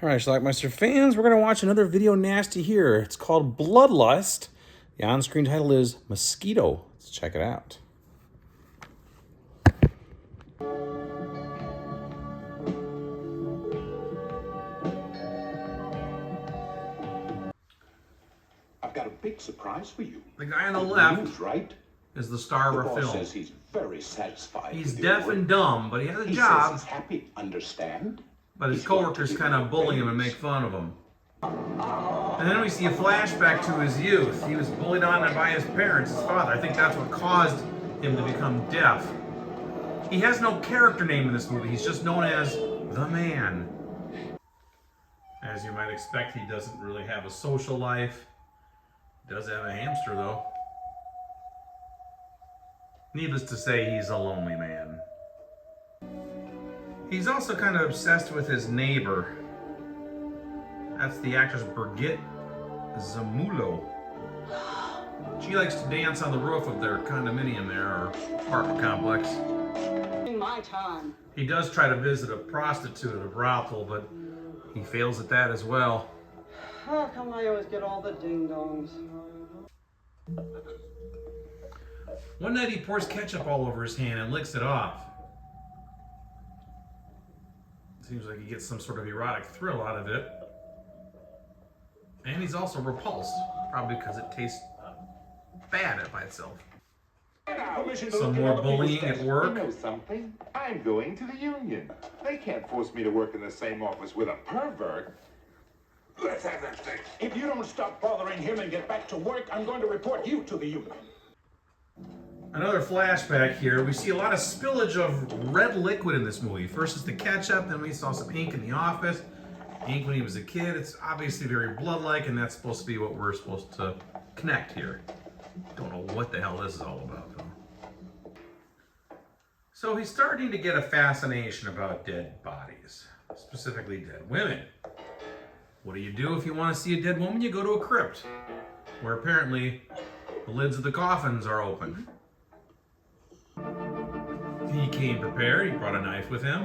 All right, Schlockmeister fans, we're going to watch another video nasty here. It's called Bloodlust. The on-screen title is Mosquito. Let's check it out. I've got a big surprise for you. The guy on the left news, right? is the star of our boss film. says he's very satisfied. He's with your deaf work. and dumb, but he has a He job. says he's happy, understand? But his He's going coworkers to be kind of bully him and make fun of him. And then we see a flashback to his youth. He was bullied on by his parents, his father. I think that's what caused him to become deaf. He has no character name in this movie. He's just known as the man. As you might expect, he doesn't really have a social life. He does have a hamster, though. Needless to say, he's a lonely man. He's also kind of obsessed with his neighbor. That's the actress Birgit Zamulo. She likes to dance on the roof of their condominium there, or apartment complex. In my time. He does try to visit a prostitute at a brothel, but he fails at that as well. How come I always get all the ding-dongs? One night he pours ketchup all over his hand and licks it off. Seems like he gets some sort of erotic thrill out of it. And he's also repulsed, probably because it tastes bad by itself. Some more bullying at work. You know something? I'm going to the union. They can't force me to work in the same office with a pervert. Let's have that thing. If you don't stop bothering him and get back to work, I'm going to report you to the union. Another flashback here. We see a lot of spillage of red liquid in this movie. First is the ketchup, then we saw some ink in the office. Ink when he was a kid. It's obviously very blood-like, and that's supposed to be what we're supposed to connect here. Don't know what the hell this is all about, though. So he's starting to get a fascination about dead bodies, specifically dead women. What do you do if you want to see a dead woman? You go to a crypt, where apparently the lids of the coffins are open. He came prepared. He brought a knife with him.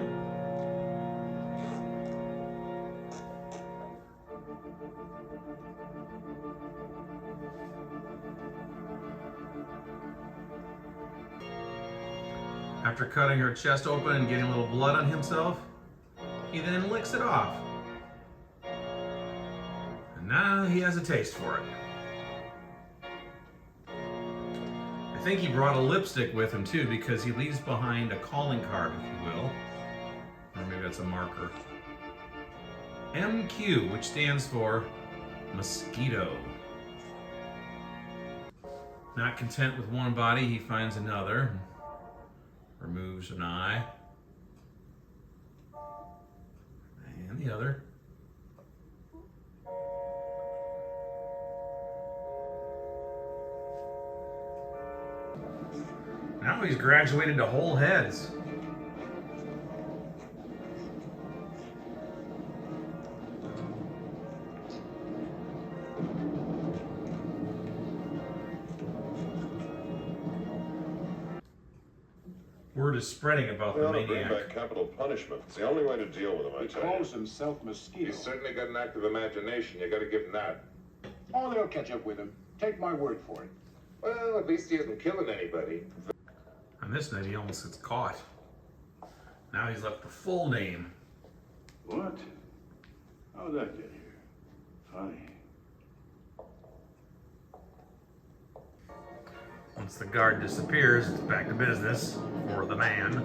After cutting her chest open and getting a little blood on himself, he then licks it off. And now he has a taste for it. I think he brought a lipstick with him too, because he leaves behind a calling card, if you will. Or maybe that's a marker. MQ, which stands for Mosquito. Not content with one body, he finds another. Removes an eye. And the other. Now he's graduated to whole heads. Word is spreading about the Bring maniac. back capital punishment. It's the only way to deal with him, I He tell you. calls himself Mosquito. He's certainly got an active imagination. You got to give him that. Oh, they'll catch up with him. Take my word for it. Well, at least he isn't killing anybody. On this night, he almost gets caught. Now he's left the full name. What? How'd that get here? Funny. Once the guard disappears, it's back to business for the man.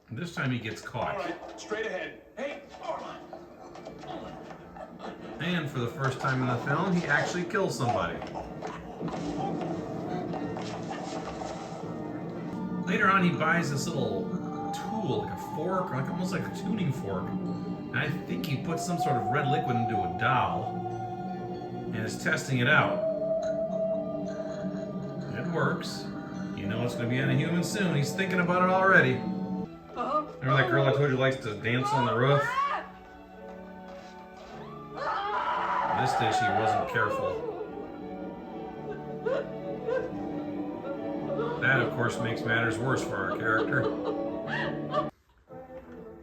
And this time he gets caught. All right, straight ahead. Hey! And for the first time in the film, he actually kills somebody. Later on, he buys this little tool, like a fork, like almost like a tuning fork. And I think he puts some sort of red liquid into a doll and is testing it out. It works. You know it's going to be on a human soon. He's thinking about it already. Remember that girl I told you likes to dance on the roof? This dish, he wasn't careful. That, of course, makes matters worse for our character.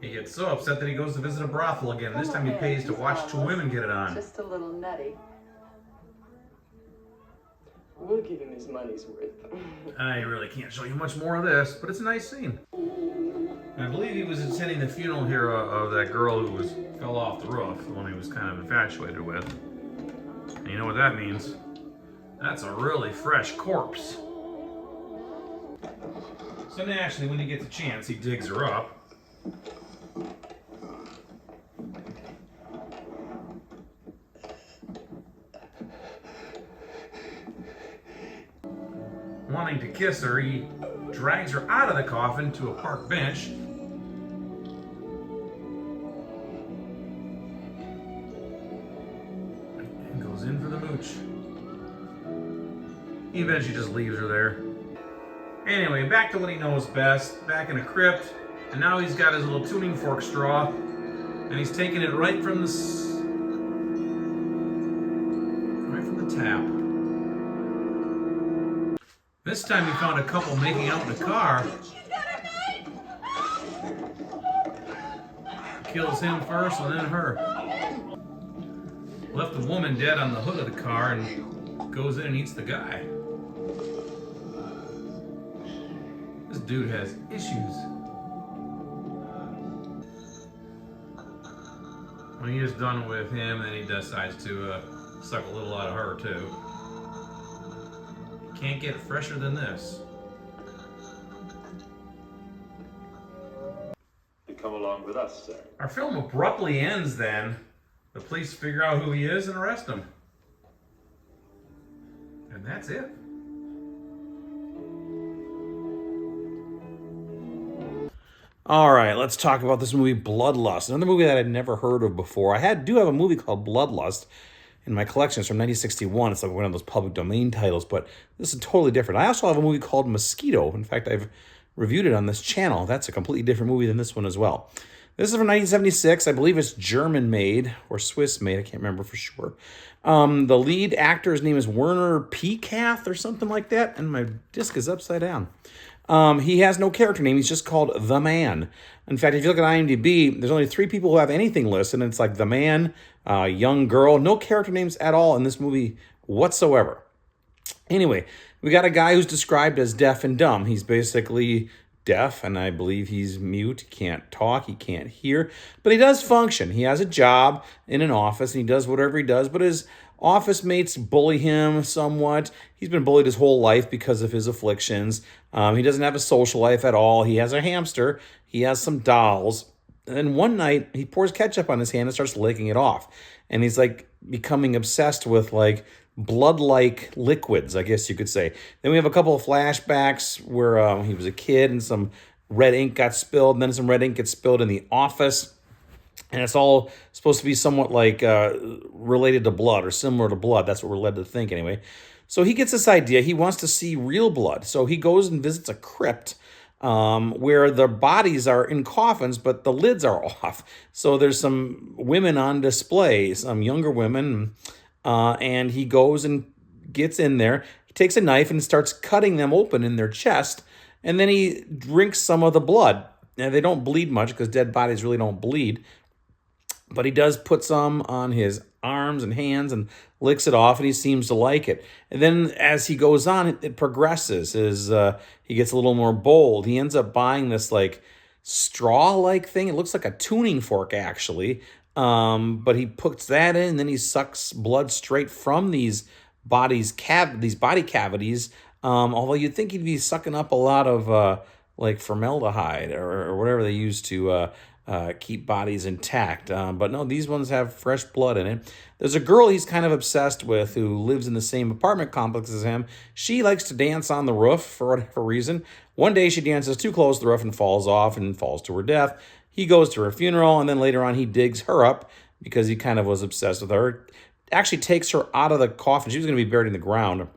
He gets so upset that he goes to visit a brothel again. This time he pays to watch two women get it on. Just a little nutty. We'll give him his money's worth. I really can't show you much more of this, but it's a nice scene. I believe he was attending the funeral here of that girl who fell off the roof, the one he was kind of infatuated with. And you know what that means? That's a really fresh corpse. So naturally, when he gets a chance, he digs her up. Wanting to kiss her, he drags her out of the coffin to a park bench. And goes in for the mooch. He eventually just leaves her there. Anyway, back to what he knows best, back in a crypt, and now he's got his little tuning fork straw, and he's taking it right from the tap. This time he found a couple making out in a car. Kills him first and then her. Left the woman dead on the hood of the car and goes in and eats the guy. This dude has issues. When he is done with him, then he decides to suck a little out of her too. Can't get fresher than this. You come along with us, sir. Our film abruptly ends then. The police figure out who he is and arrest him. And that's it. All right, let's talk about this movie, Bloodlust. Another movie that I'd never heard of before. I do have a movie called Bloodlust in my collection. It's from 1961. It's like one of those public domain titles, but this is totally different. I also have a movie called Mosquito. In fact, I've reviewed it on this channel. That's a completely different movie than this one as well. This is from 1976. I believe it's German-made or Swiss-made. I can't remember for sure. The lead actor's name is Werner Peekath or something like that, and my disc is upside down. He has no character name. He's just called The Man. In fact, if you look at IMDb, there's only 3 people who have anything listed, and it's like The Man, young girl, no character names at all in this movie whatsoever. Anyway, we got a guy who's described as deaf and dumb. He's basically deaf, and I believe he's mute. He can't talk, he can't hear, but he does function. He has a job in an office, and he does whatever he does, but his office mates bully him somewhat. He's been bullied his whole life because of his afflictions. He doesn't have a social life at all. He has a hamster. He has some dolls. And then one night, he pours ketchup on his hand and starts licking it off. And he's like becoming obsessed with like blood-like liquids, I guess you could say. Then we have a couple of flashbacks where he was a kid and some red ink got spilled. And then some red ink gets spilled in the office. And it's all supposed to be somewhat like related to blood or similar to blood. That's what we're led to think anyway. So he gets this idea. He wants to see real blood. So he goes and visits a crypt where the bodies are in coffins, but the lids are off. So there's some women on display, some younger women. And he goes and gets in there. He takes a knife and starts cutting them open in their chest. And then he drinks some of the blood. Now, they don't bleed much because dead bodies really don't bleed. But he does put some on his arms and hands and licks it off, and he seems to like it. And then as he goes on, it progresses. He gets a little more bold. He ends up buying this like straw-like thing. It looks like a tuning fork, actually. But he puts that in, and then he sucks blood straight from these body cavities. Although you'd think he'd be sucking up a lot of like formaldehyde or whatever they use to keep bodies intact. But no, these ones have fresh blood in it. There's a girl he's kind of obsessed with who lives in the same apartment complex as him. She likes to dance on the roof for whatever reason. One day she dances too close to the roof and falls off and falls to her death. He goes to her funeral, and then later on he digs her up because he kind of was obsessed with her. Actually takes her out of the coffin. She was going to be buried in the ground.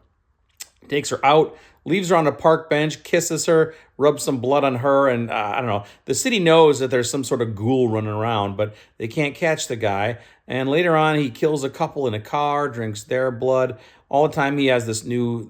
takes her out, leaves her on a park bench, kisses her, rubs some blood on her, and I don't know. The city knows that there's some sort of ghoul running around, but they can't catch the guy. And later on, he kills a couple in a car, drinks their blood. All the time, he has this new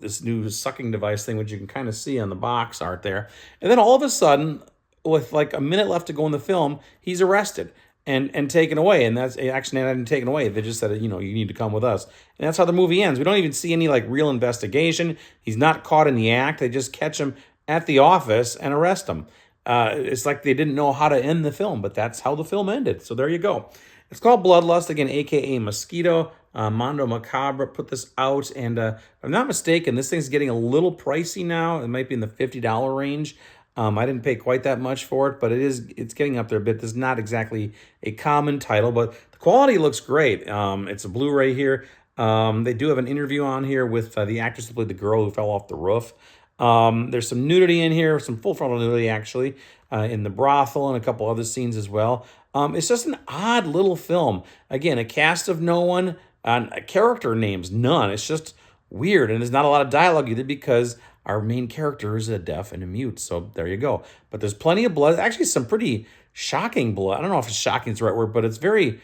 sucking device thing, which you can kind of see on the box art there. And then all of a sudden, with like a minute left to go in the film, he's arrested and taken away. And that's actually not even taken away. They just said, you know, you need to come with us. And that's how the movie ends. We don't even see any like real investigation. He's not caught in the act. They just catch him at the office and arrest him. It's like they didn't know how to end the film, but that's how the film ended. So there you go. It's called Bloodlust, again, a.k.a. Mosquito. Mondo Macabre put this out, and if I'm not mistaken, this thing's getting a little pricey now. It might be in the $50 range. I didn't pay quite that much for it, but it's getting up there a bit. This is not exactly a common title, but the quality looks great. It's a Blu-ray here. They do have an interview on here with the actress who played the girl who fell off the roof. There's some nudity in here, some full frontal nudity actually, in the brothel and a couple other scenes as well. It's just an odd little film. Again, a cast of no one, character names, none. It's just weird, and there's not a lot of dialogue either because our main character is a deaf and a mute, so there you go. But there's plenty of blood. Actually, some pretty shocking blood. I don't know if shocking is the right word, but it's very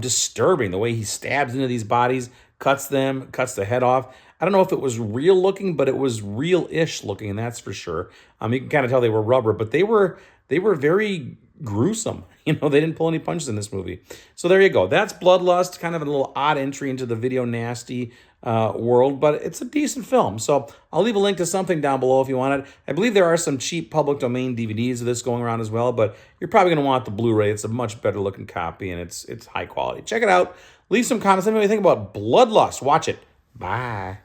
disturbing the way he stabs into these bodies, cuts them, cuts the head off. I don't know if it was real looking, but it was real-ish looking, and that's for sure. You can kind of tell they were rubber, but they were very gruesome. You know, they didn't pull any punches in this movie. So there you go. That's Bloodlust, kind of a little odd entry into the video nasty world, but it's a decent film. So I'll leave a link to something down below if you want it. I believe there are some cheap public domain DVDs of this going around as well, but you're probably going to want the Blu-ray. It's a much better looking copy, and it's high quality. Check it out. Leave some comments. Let me know what you think about Bloodlust. Watch it. Bye.